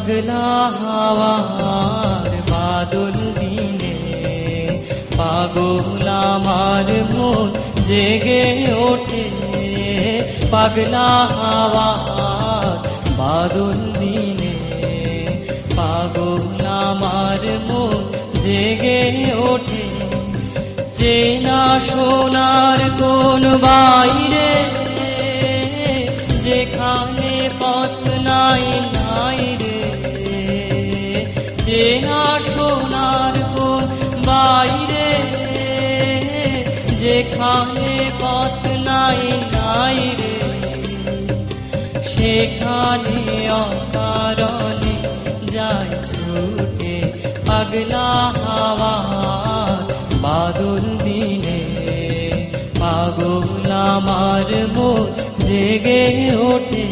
পাগলা হাওয়ার বাদল দিনে পাগল আমার মন জেগে ওঠে। পাগলা হাওয়ার বাদল দিনে পাগল আমার মন জেগে ওঠে। চেনা সোনার কোন বাইরে যেখানে পথ নাই নাই রে। চেনা সোনার কোন বাইরে যেখানে পথ নাই নাই রে। সেখানে অকারণে যায় ছুটে পাগলা হাওয়ার বাদল দিনে পাগল আমার মন জেগে ওঠে।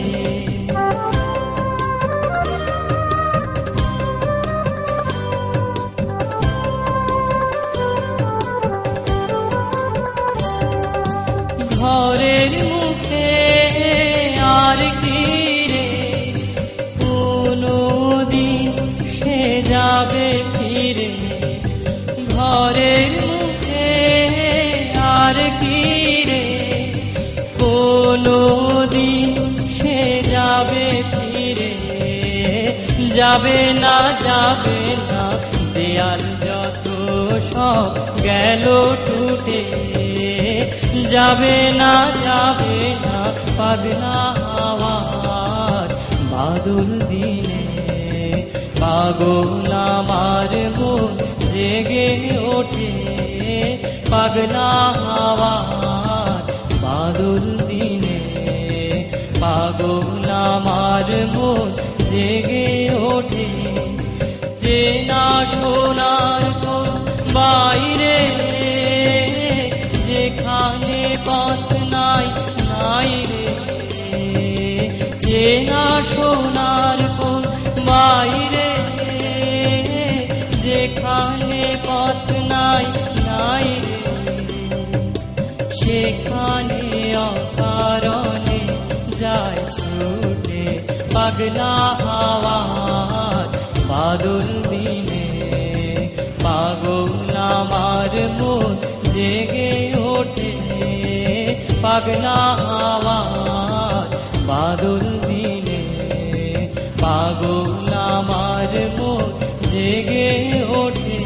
ঘরের মুখে আর কি রে কোনো দিন সে যাবে ফিরে। ঘরের মুখে আর কি রে কোনো দিন সে যাবে ফিরে। যাবে না দেয়াল যত সব গেল টুটে। যাবে না পাগলা হাওয়ার বাদল দিনে পাগল আমার মন জেগে ওঠে। পাগলা হাওয়ার বাদল দিনে পাগল আমার মন জেগে ওঠে। চেনা সোনার কোন বাইরে যেখানে পথ নাই নাই রে। চেনা সোনার কোন বাইরে যেখানে পথ নাই নাই রে। সেখানে অকারণে যায় ছুটে পাগলা হাওয়ার বাদল দিনে পাগল আমার মন জেগে ওঠে। পাগলা হাওয়ার বাদল দিনে পাগল আমার মন জেগে ওঠে।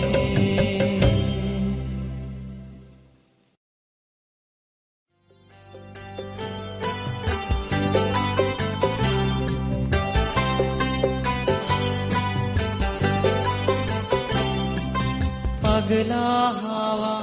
পাগলা হাওয়া